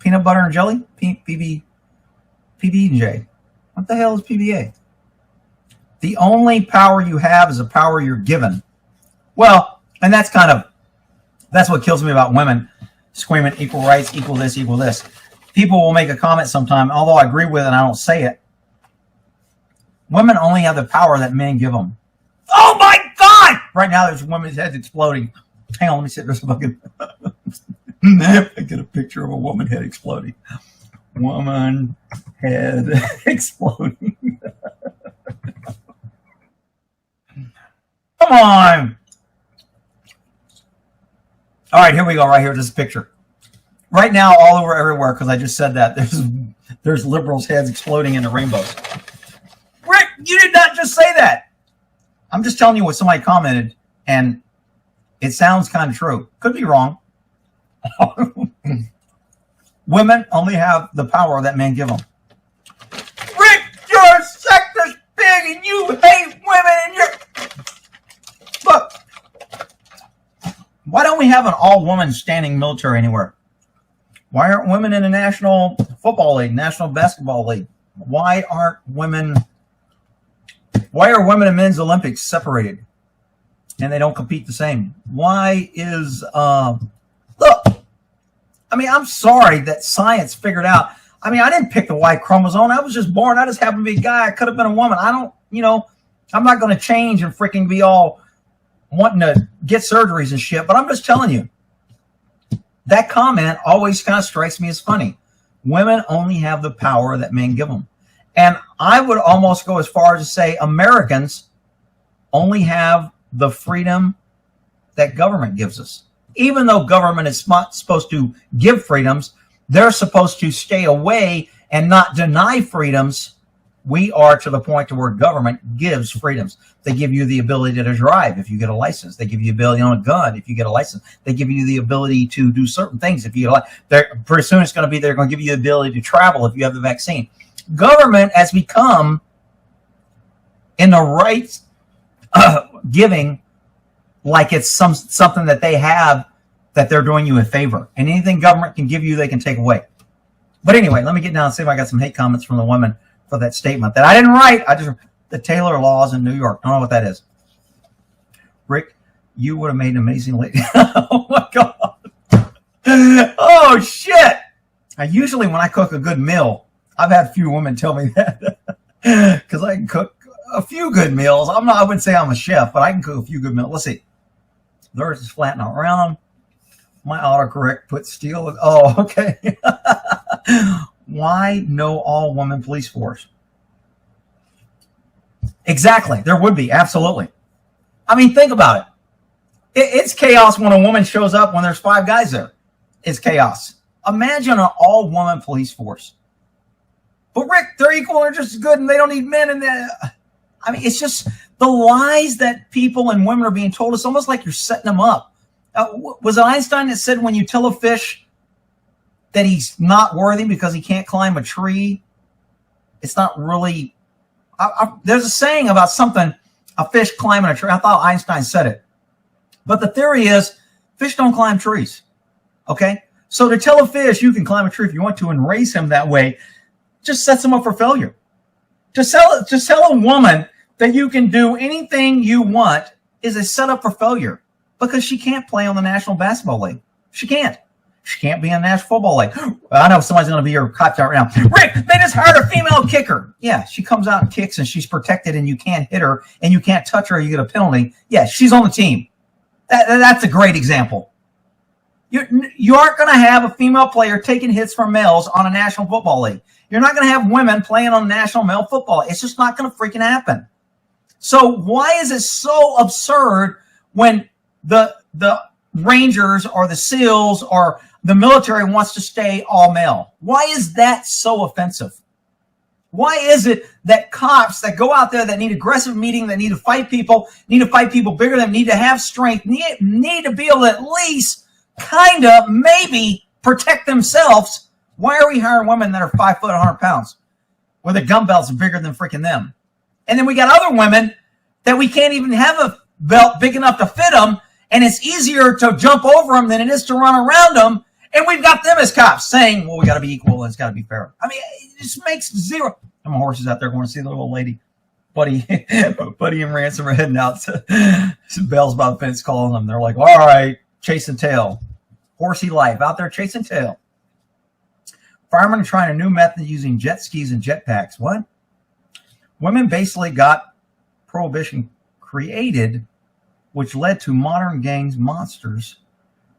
Peanut butter and jelly? PB&J. What the hell is PBA? The only power you have is a power you're given. Well, and that's what kills me about women screaming equal rights, equal this, equal this. People will make a comment sometime, although I agree with it and I don't say it. Women only have the power that men give them. Oh my God! Right now there's women's heads exploding. Hang on, let me see if there's a fucking... I get a picture of a woman head exploding. Woman head exploding. Come on. All right, here we go. Right here, this picture. Right now, all over everywhere, because I just said that, there's liberals' heads exploding into rainbows. Rick, you did not just say that. I'm just telling you what somebody commented, and it sounds kind of true. Could be wrong. Women only have the power that men give them. Rick, your sector's big, and you hate women, and you're... Look. Why don't we have an all-woman standing military anywhere? Why aren't women in the National Football League, National Basketball League? Why are women in men's Olympics separated and they don't compete the same? Why is, look, I mean, I'm sorry that science figured out. I mean, I didn't pick the Y chromosome. I was just born. I just happened to be a guy. I could have been a woman. I don't, I'm not going to change and freaking be all wanting to get surgeries and shit, but I'm just telling you, that comment always kind of strikes me as funny. Women only have the power that men give them. And I would almost go as far as to say Americans only have the freedom that government gives us. Even though government is not supposed to give freedoms, they're supposed to stay away and not deny freedoms. We are to the point to where government gives freedoms. They give you the ability to drive if you get a license. They give you the ability on a gun if you get a license. They give you the ability to do certain things if you get a license. Pretty soon it's going to be they're going to give you the ability to travel if you have the vaccine. Government has become in the rights giving like it's something that they have that they're doing you a favor. And anything government can give you, they can take away. But anyway, let me get down and see if I got some hate comments from the women for that statement that I didn't write. The Taylor laws in New York. I don't know what that is. Rick, you would have made an amazing lady. Oh my God. Oh shit. Usually when I cook a good meal, I've had a few women tell me that because I can cook a few good meals. I wouldn't say I'm a chef, but I can cook a few good meals. Let's see. Theirs is flattening around. My autocorrect put steel. Oh, okay. Why no all-woman police force? Exactly. There would be. Absolutely. I mean, think about it. It's chaos when a woman shows up when there's 5 guys there. It's chaos. Imagine an all-woman police force. But Rick, they're equal. They're just as good and they don't need men. I mean, it's just the lies that people and women are being told. It's almost like you're setting them up. Was it Einstein that said when you tell a fish that he's not worthy because he can't climb a tree, it's not really... there's a saying about something, a fish climbing a tree. I thought Einstein said it. But the theory is fish don't climb trees. Okay? So to tell a fish you can climb a tree if you want to and raise him that way just sets him up for failure. To tell a woman that you can do anything you want is a setup for failure because she can't play on the National Basketball League. She can't. She can't be in the National Football League. I know somebody's going to be your cop out right now. Rick, they just hired a female kicker. Yeah, she comes out and kicks and she's protected and you can't hit her and you can't touch her or you get a penalty. Yeah, she's on the team. That's a great example. You aren't going to have a female player taking hits from males on a National Football League. You're not going to have women playing on National Male Football. It's just not going to freaking happen. So why is it so absurd when the Rangers or the SEALs or the military wants to stay all male? Why is that so offensive? Why is it that cops that go out there that need aggressive meeting, that need to fight people bigger than them, need to have strength, need to be able to at least kind of maybe protect themselves? Why are we hiring women that are 5 foot, 100 pounds where the gun belts are bigger than freaking them? And then we got other women that we can't even have a belt big enough to fit them. And it's easier to jump over them than it is to run around them. And we've got them as cops saying, well, we got to be equal and it's got to be fair. I mean, it just makes zero. And my horses out there going to see the little lady. Buddy and Ransom are heading out to Bells by the fence calling them. They're like, all right, chasing tail. Horsey life out there chasing tail. Firemen are trying a new method using jet skis and jetpacks. What? Women basically got prohibition created, which led to modern gangs monsters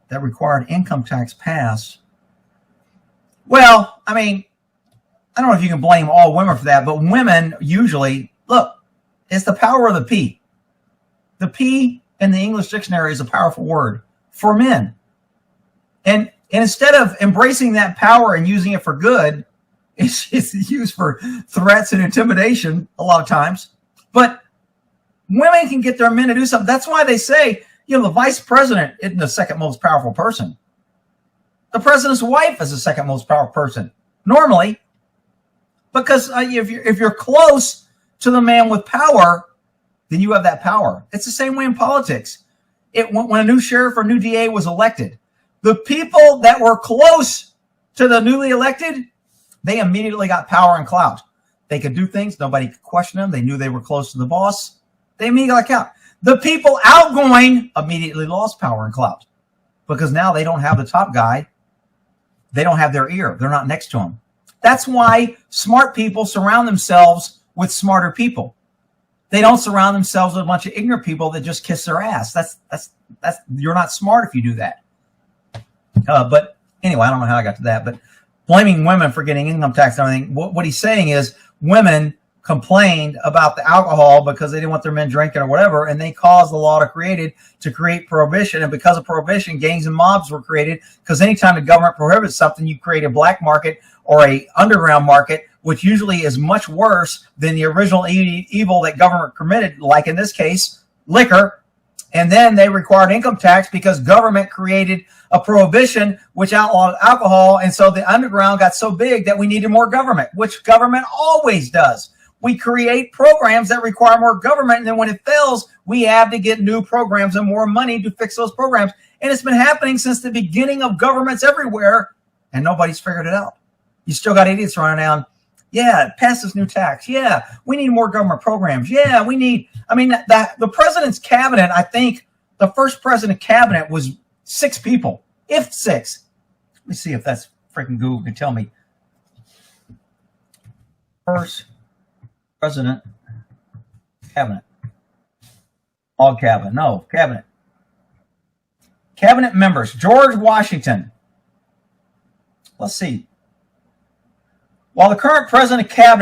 that required income tax pass. Well, I mean, I don't know if you can blame all women for that, but women usually, look, it's the power of the P. The P in the English dictionary is a powerful word for men. And instead of embracing that power and using it for good, it's used for threats and intimidation a lot of times. But women can get their men to do something. That's why they say, the vice president isn't the second most powerful person. The president's wife is the second most powerful person, normally. Because if you're close to the man with power, then you have that power. It's the same way in politics. When a new sheriff or new DA was elected, the people that were close to the newly elected, they immediately got power and clout. They could do things. Nobody could question them. They knew they were close to the boss. They immediately got clout. The people outgoing immediately lost power and clout because now they don't have the top guy. They don't have their ear. They're not next to him. That's why smart people surround themselves with smarter people. They don't surround themselves with a bunch of ignorant people that just kiss their ass. That's you're not smart if you do that. But anyway, I don't know how I got to that, but blaming women for getting income tax and everything. What he's saying is women complained about the alcohol because they didn't want their men drinking or whatever, and they caused the law to create prohibition. And because of prohibition, gangs and mobs were created, because anytime the government prohibits something, you create a black market or a underground market, which usually is much worse than the original evil that government permitted, like in this case, liquor. And then they required income tax because government created a prohibition which outlawed alcohol. And so the underground got so big that we needed more government, which government always does. We create programs that require more government. And then when it fails, we have to get new programs and more money to fix those programs. And it's been happening since the beginning of governments everywhere. And nobody's figured it out. You still got idiots running around. Yeah, pass this new tax. Yeah, we need more government programs. Yeah, we need, the president's cabinet, I think the first president cabinet was 6 people, if 6. Let me see if that's freaking Google can tell me. First president cabinet. All cabinet. No, cabinet. Cabinet members. George Washington. Let's see. While the current president cabinet